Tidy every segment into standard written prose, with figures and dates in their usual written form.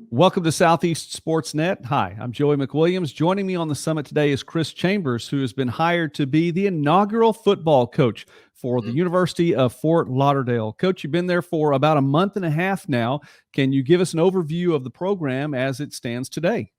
Welcome to Southeast Sports Net. Hi, I'm Joey McWilliams. Joining me on the summit today is Chris Chambers, who has been hired to be the inaugural football coach for the University of Fort Lauderdale. Coach, you've been there for about a month and a half now. Can you give us an overview of the program as it stands today?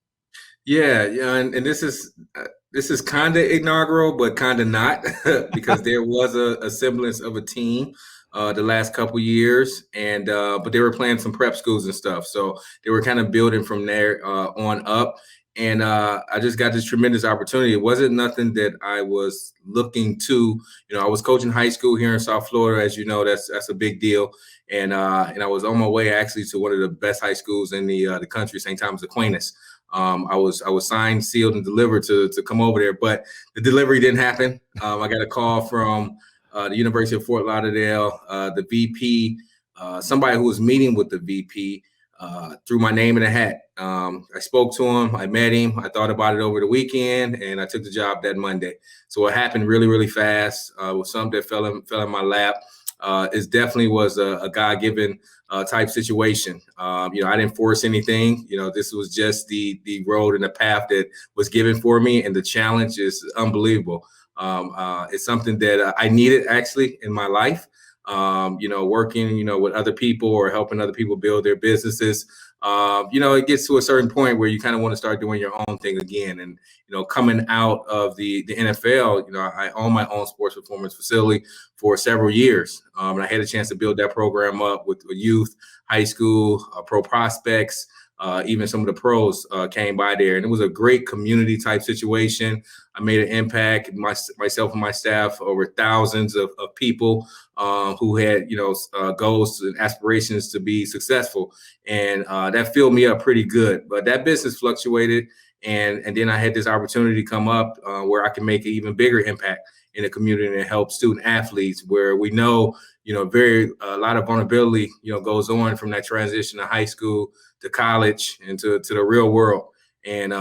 Yeah, and this is kind of inaugural, but kind of not because there was a semblance of a team the last couple years, and but they were playing some prep schools and stuff, so they were kind of building from there on up. And I just got this tremendous opportunity. It wasn't nothing that I was looking to. I was coaching high school here in South Florida, as you know, that's a big deal. And I was on my way actually to one of the best high schools in the country, St. Thomas Aquinas. I was signed, sealed, and delivered to come over there, but the delivery didn't happen. I got a call from the University of Fort Lauderdale, the VP, somebody who was meeting with the VP, threw my name in a hat. I spoke to him, I met him, I thought about it over the weekend, and I took the job that Monday. So it happened really, really fast. It was something that fell in my lap. It definitely was a God-given type situation. I didn't force anything. This was just the road and the path that was given for me, and the challenge is unbelievable. It's something that I needed actually in my life. Working, with other people or helping other people build their businesses. It gets to a certain point where you kind of want to start doing your own thing again. And, coming out of the NFL, I own my own sports performance facility for several years. And I had a chance to build that program up with youth, high school, pro prospects. Even some of the pros came by there, and it was a great community type situation. I made an impact, myself and my staff, over thousands of people who had, goals and aspirations to be successful. And that filled me up pretty good. But that business fluctuated. And then I had this opportunity come up where I can make an even bigger impact in the community and help student athletes, where we know, a lot of vulnerability, goes on from that transition to high school to college and to the real world. And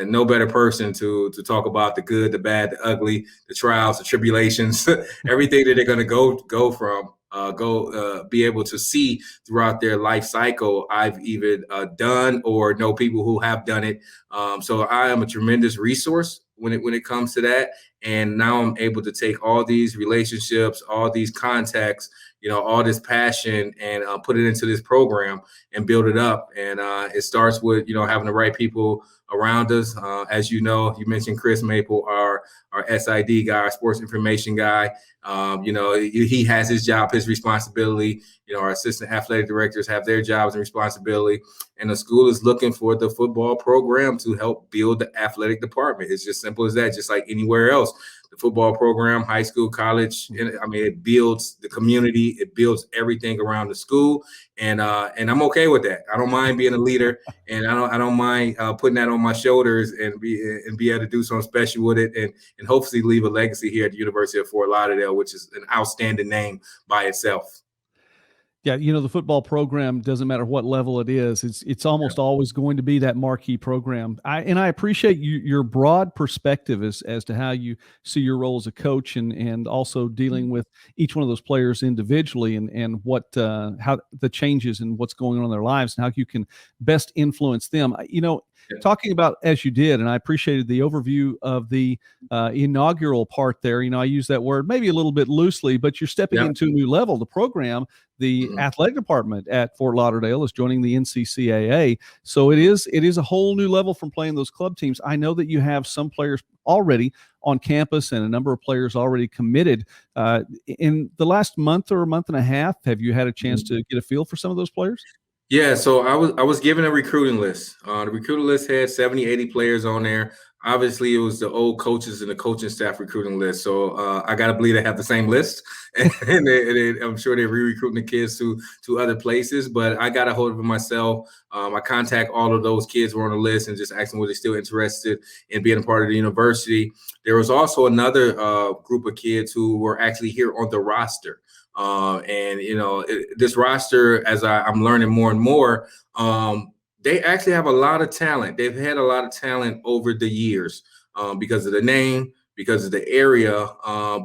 no better person to talk about the good, the bad, the ugly, the trials, the tribulations, everything that they're going to go from, be able to see throughout their life cycle. I've even done or know people who have done it. So I am a tremendous resource when it comes to that. And now I'm able to take all these relationships, all these contacts, all this passion, and put it into this program and build it up. And it starts with, having the right people around us. As you know, you mentioned Chris Maple, our SID guy, our sports information guy. He has his job, his responsibility. Our assistant athletic directors have their jobs and responsibility. And the school is looking for the football program to help build the athletic department. It's just simple as that, just like anywhere else. The football program, high school, college, it builds the community. It builds everything around the school. And I'm okay with that. I don't mind being a leader, and I don't mind putting that on my shoulders and be able to do something special with it, and hopefully leave a legacy here at the University of Fort Lauderdale, which is an outstanding name by itself. Yeah, the football program, doesn't matter what level it is. It's almost always going to be that marquee program. I appreciate your broad perspective as to how you see your role as a coach, and also dealing with each one of those players individually, and what how the changes and what's going on in their lives and how you can best influence them. Talking about, as you did, and I appreciated the overview of the inaugural part there. I use that word maybe a little bit loosely, but you're stepping into a new level. The program, the athletic department at Fort Lauderdale, is joining the NCCAA. So it is a whole new level from playing those club teams. I know that you have some players already on campus and a number of players already committed. In the last month or a month and a half, have you had a chance to get a feel for some of those players? Yeah, so I was given a recruiting list. The recruiting list had 70, 80 players on there. Obviously, it was the old coaches and the coaching staff recruiting list. So I got to believe they have the same list. And I'm sure they're re-recruiting the kids to other places. But I got a hold of it myself. I contact all of those kids who were on the list and just asked them were they still interested in being a part of the university. There was also another group of kids who were actually here on the roster. This roster, as I'm learning more and more, they actually have a lot of talent. They've had a lot of talent over the years because of the name, because of the area,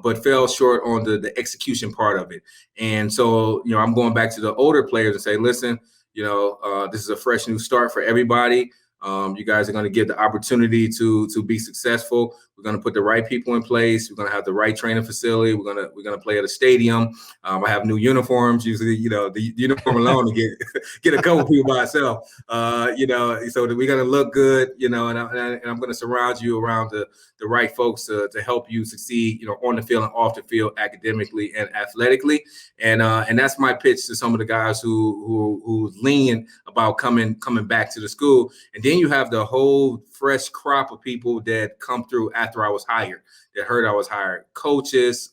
but fell short on the execution part of it. And so, I'm going back to the older players and say, listen, This is a fresh new start for everybody. You guys are going to get the opportunity to be successful. We're going to put the right people in place. We're going to have the right training facility. We're going to play at a stadium. I have new uniforms. Usually, the uniform alone to get a couple people by itself. So that we're going to look good. And I'm going to surround you around the right folks to help you succeed. On the field and off the field, academically and athletically. And that's my pitch to some of the guys who lean about coming back to the school. And then you have the whole fresh crop of people that come through after I was hired, that heard I was hired, coaches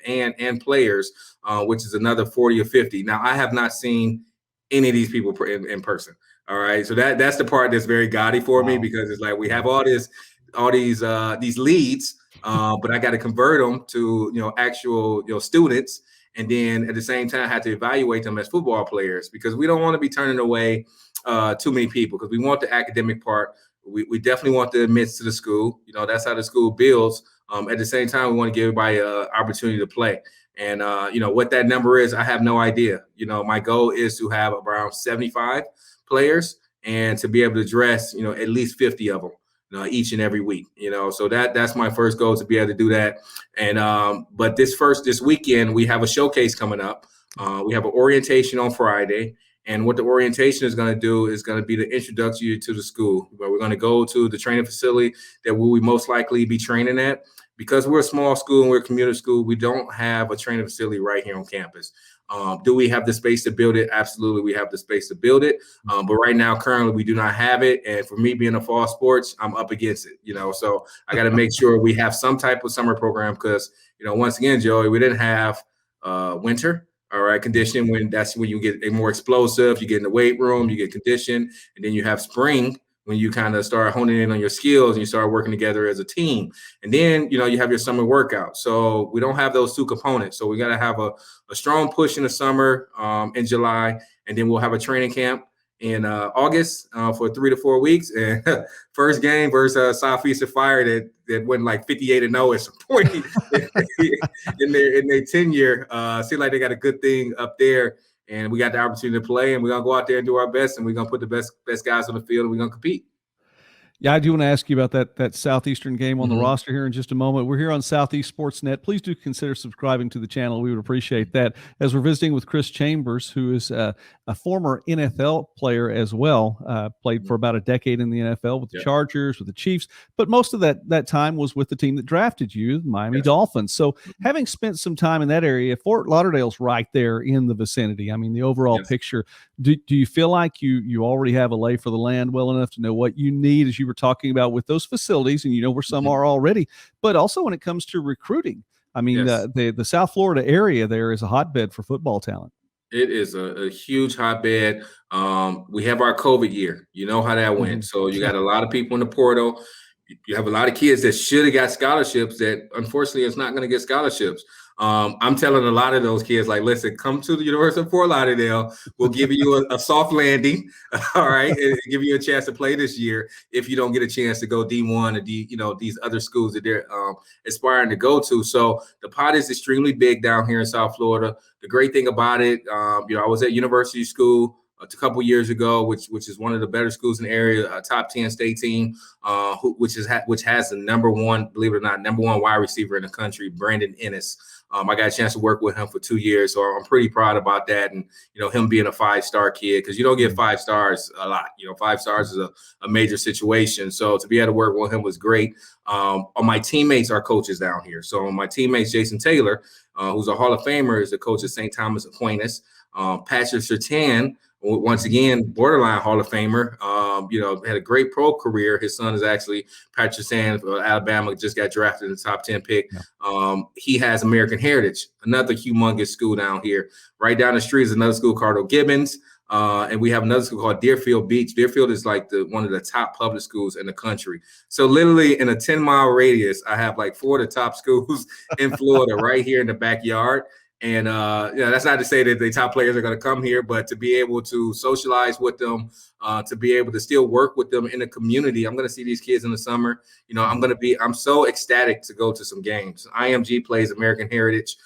and players, which is another 40 or 50. Now, I have not seen any of these people in person. All right. So that's the part that's very gaudy for me, because it's like we have all these leads, but I got to convert them to, actual, students. And then at the same time, I have to evaluate them as football players, because we don't want to be turning away too many people, because we want the academic part. We definitely want the admits to the school. That's how the school builds. At the same time, we want to give everybody an opportunity to play. And, what that number is, I have no idea. My goal is to have around 75 players and to be able to address, at least 50 of them. Each and every week, so that's my first goal, to be able to do that. And but this weekend we have a showcase coming up. We have an orientation on Friday, and what the orientation is going to do is going to be to introduce you to the school. But we're going to go to the training facility that we most likely be training at. Because we're a small school and we're a community school, we don't have a training facility right here on campus. Do we have the space to build it? Absolutely, we have the space to build it. But right now, currently, we do not have it. And for me being a fall sports, I'm up against it, So I got to make sure we have some type of summer program, because, once again, Joey, we didn't have winter, all right, conditioning. That's when you get more explosive. You get in the weight room, you get conditioned, and then you have spring, when you kind of start honing in on your skills and you start working together as a team. And then, you have your summer workout. So we don't have those two components. So we got to have a strong push in the summer, in July, and then we'll have a training camp in August for 3 to 4 weeks. And first game versus Southeastern Fire that went like 58-0 at some point in their tenure. Seems like they got a good thing up there. And we got the opportunity to play, and we're going to go out there and do our best, and we're going to put the best guys on the field, and we're going to compete. Yeah, I do want to ask you about that Southeastern game on the roster here in just a moment. We're here on Southeast Sportsnet. Please do consider subscribing to the channel. We would appreciate that. As we're visiting with Chris Chambers, who is a former NFL player as well, played for about a decade in the NFL with the Chargers, with the Chiefs, but most of that time was with the team that drafted you, the Miami Dolphins. So having spent some time in that area, Fort Lauderdale's right there in the vicinity. I mean, the overall picture, do you feel like you already have a lay for the land well enough to know what you need, as you were talking about with those facilities, and where some are already, but also when it comes to recruiting? I mean, the South Florida area there is a hotbed for football talent. It is a huge hotbed. We have our COVID year. You know how that went. So you got a lot of people in the portal. You have a lot of kids that should have got scholarships that unfortunately is not going to get scholarships. I'm telling a lot of those kids, like, listen, come to the University of Fort Lauderdale. We'll give you a soft landing, all right, and give you a chance to play this year if you don't get a chance to go D1 or these other schools that they're aspiring to go to. So the pot is extremely big down here in South Florida. The great thing about it, I was at University School a couple years ago, which is one of the better schools in the area, a top 10 state team, which has the number one wide receiver in the country, Brandon Ennis. I got a chance to work with him for 2 years, so I'm pretty proud about that. And him being a 5-star kid, because you don't get 5 stars a lot. 5 stars is a major situation. So to be able to work with him was great. My teammates are coaches down here. So my teammates, Jason Taylor, who's a Hall of Famer, is the coach at St. Thomas Aquinas. Patrick Surtain, once again, borderline Hall of Famer, had a great pro career. His son is actually Patrick Surtain of Alabama, just got drafted in the top 10 pick. He has American Heritage, another humongous school down here. Right down the street is another school called O'Gibbons. And we have another school called Deerfield Beach. Deerfield is like one of the top public schools in the country. So literally in a 10-mile radius, I have like 4 of the top schools in Florida right here in the backyard. And that's not to say that the top players are going to come here, but to be able to socialize with them, to be able to still work with them in the community. I'm going to see these kids in the summer. I'm so ecstatic to go to some games. IMG plays American Heritage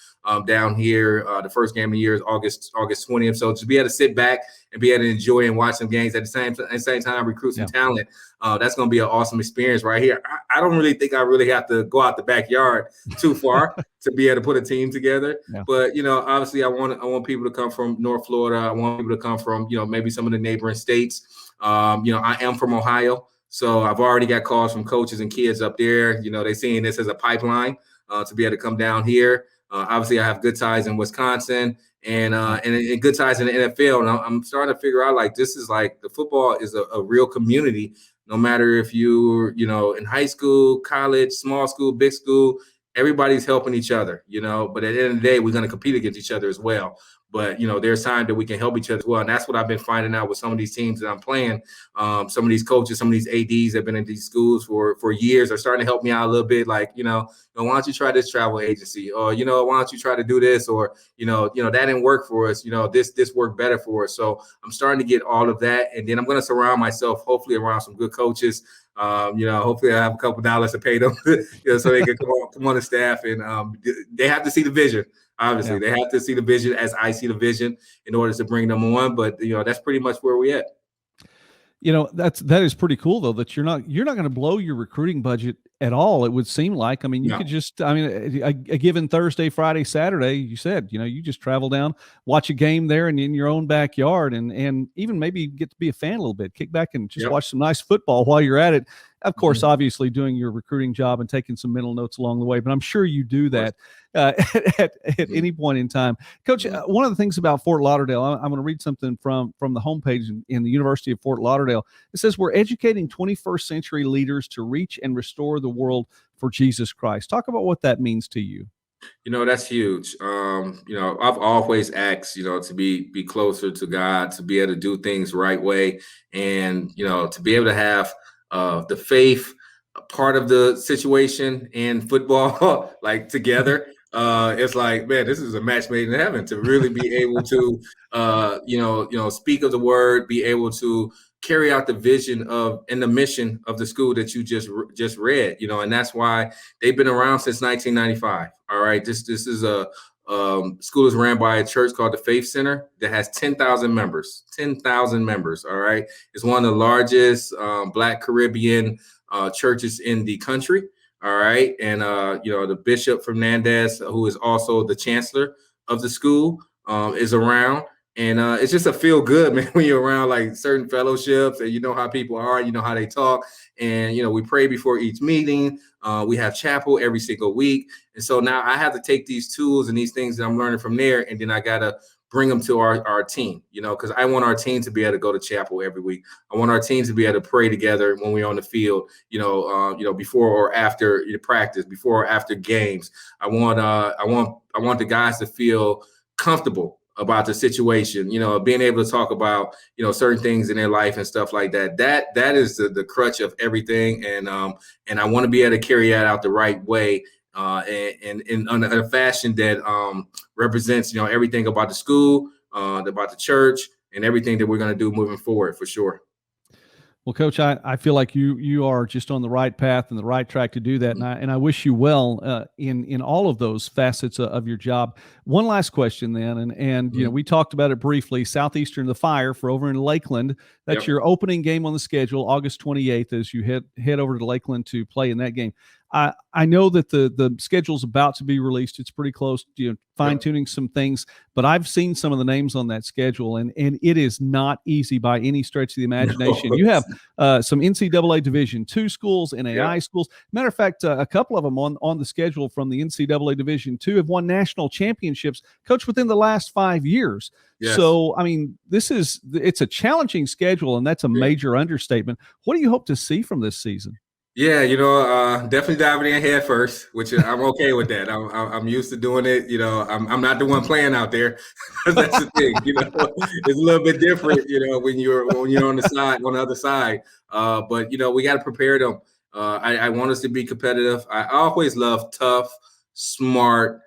down here. The first game of the year is August 20th. So to be able to sit back and be able to enjoy and watch some games at the same time, recruit some talent. That's going to be an awesome experience right here. I don't really think I really have to go out the backyard too far to be able to put a team together. Yeah. But, obviously I want people to come from North Florida. I want people to come from, maybe some of the neighboring states. I am from Ohio. So I've already got calls from coaches and kids up there. They're seeing this as a pipeline to be able to come down here. Obviously I have good ties in Wisconsin and good ties in the NFL. And I'm starting to figure out this is the football is a real community. No matter if you're, in high school, college, small school, big school, everybody's helping each other, but at the end of the day, we're going to compete against each other as well. But, there's time that we can help each other as well. And that's what I've been finding out with some of these teams that I'm playing. Some of these coaches, some of these ADs that have been in these schools for years are starting to help me out a little bit. Why don't you try this travel agency? Or, why don't you try to do this? Or, that didn't work for us. This worked better for us. So I'm starting to get all of that. And then I'm going to surround myself, hopefully, around some good coaches. Hopefully I have a couple dollars to pay them, so they can come on the staff, and they have to see the vision. Obviously, they have to see the vision as I see the vision in order to bring them on. But that's pretty much where we at. That is pretty cool though, that you're not going to blow your recruiting budget at all. It would seem like, you could just, a given Thursday, Friday, Saturday, you said, you just travel down, watch a game there and in your own backyard, and even maybe get to be a fan a little bit, kick back and just watch some nice football while you're at it. Of course, obviously doing your recruiting job and taking some mental notes along the way, but I'm sure you do that at any point in time. Coach, one of the things about Fort Lauderdale, I'm going to read something from the homepage in the University of Fort Lauderdale. It says, we're educating 21st century leaders to reach and restore the world for Jesus Christ. Talk about what that means to you. That's huge. I've always asked, to be closer to God, to be able to do things the right way, and, to be able to have the faith part of the situation and football together. It's man, this is a match made in heaven to really be able to, speak of the word, be able to carry out the vision of and the mission of the school that you just read, and that's why they've been around since 1995. All right. This is a school is ran by a church called the Faith Center that has 10,000 members. 10,000 members. All right. It's one of the largest Black Caribbean churches in the country. All right. And, the Bishop Fernandez, who is also the chancellor of the school, is around. And it's just a feel good, man, when you're around certain fellowships and you know how people are, you know how they talk. And, we pray before each meeting. We have chapel every single week. And so now I have to take these tools and these things that I'm learning from there, and then I got to bring them to our team, because I want our team to be able to go to chapel every week. I want our team to be able to pray together when we're on the field, before or after practice, before or after games. I want the guys to feel comfortable about the situation, being able to talk about, certain things in their life and stuff like that. That is the crutch of everything. And I want to be able to carry that out the right way, and in a fashion that represents, everything about the school, about the church, and everything that we're going to do moving forward, for sure. Well, Coach, I feel like you are just on the right path and the right track to do that, and I wish you well in all of those facets of your job. One last question, then, and we talked about it briefly. Southeastern the Fire for over in Lakeland. That's your opening game on the schedule, August 28th, as you head over to Lakeland to play in that game. I know that the schedule's about to be released. It's pretty close, fine-tuning some things, but I've seen some of the names on that schedule, and it is not easy by any stretch of the imagination. You have some NCAA Division II schools, NAI schools. Matter of fact, a couple of them on the schedule from the NCAA Division II have won national championships, Coach, within the last 5 years. Yes. So, it's a challenging schedule, and that's a major understatement. What do you hope to see from this season? Yeah, definitely diving in head first, which I'm okay with that. I'm used to doing it. I'm not the one playing out there. That's the thing. It's a little bit different. When you're on the other side. But we got to prepare them. I want us to be competitive. I always love tough, smart,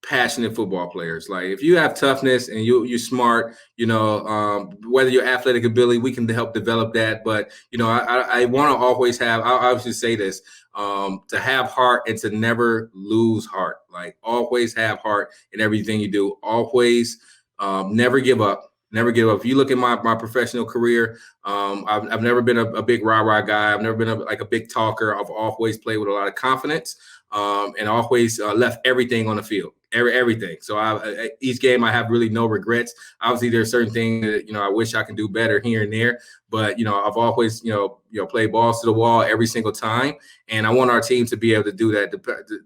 passionate football players. Like if you have toughness and you're smart, whether your athletic ability, we can help develop that. But I want to always have. I obviously say this to have heart and to never lose heart. Like always have heart in everything you do. Always never give up. Never give up. If you look at my professional career, I've never been a big rah-rah guy. I've never been a big talker. I've always played with a lot of confidence and always left everything on the field, everything. So each game I have really no regrets. Obviously, there's certain things that I wish I can do better here and there, but I've always played balls to the wall every single time, and I want our team to be able to do that,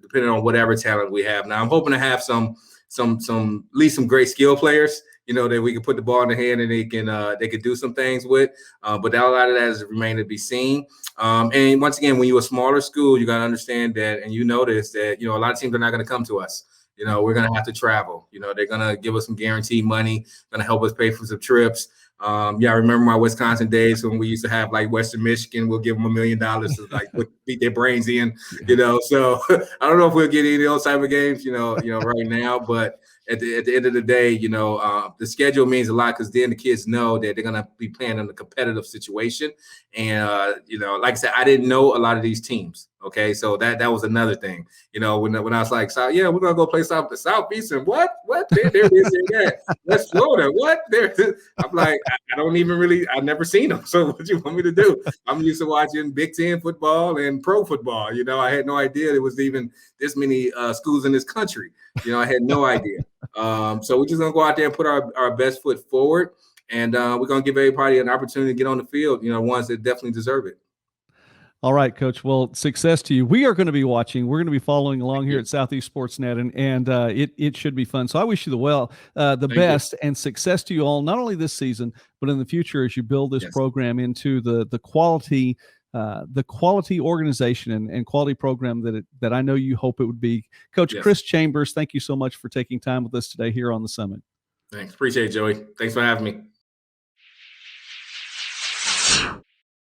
depending on whatever talent we have. Now, I'm hoping to have some at least some great skill players, that we can put the ball in the hand and they can do some things with. But a lot of that is remain to be seen. And once again, when you're a smaller school, you got to understand that, and notice that, a lot of teams are not going to come to us. We're going to have to travel. They're going to give us some guaranteed money, going to help us pay for some trips. I remember my Wisconsin days when we used to have like Western Michigan. We'll give them $1 million to like beat their brains in, So I don't know if we'll get any of those type of games, right now. But at the end of the day, the schedule means a lot because then the kids know that they're going to be playing in a competitive situation. And, like I said, I didn't know a lot of these teams. Okay, so that was another thing. When I was like, we're gonna go play Southeastern. What? There is that. West Florida. What? There. I'm like, I don't even really. I've never seen them. So what you want me to do? I'm used to watching Big Ten football and pro football. I had no idea there was even this many schools in this country. I had no idea. So we're just gonna go out there and put our best foot forward, and we're gonna give everybody an opportunity to get on the field. Ones that definitely deserve it. All right, Coach. Well, success to you. We are going to be watching. We're going to be following along here at Southeast Sportsnet, and it should be fun. So I wish you the best, and success to you all, not only this season, but in the future as you build this program into the quality organization and quality program that I know you hope it would be. Coach Chris Chambers, thank you so much for taking time with us today here on the Summit. Thanks. Appreciate it, Joey. Thanks for having me.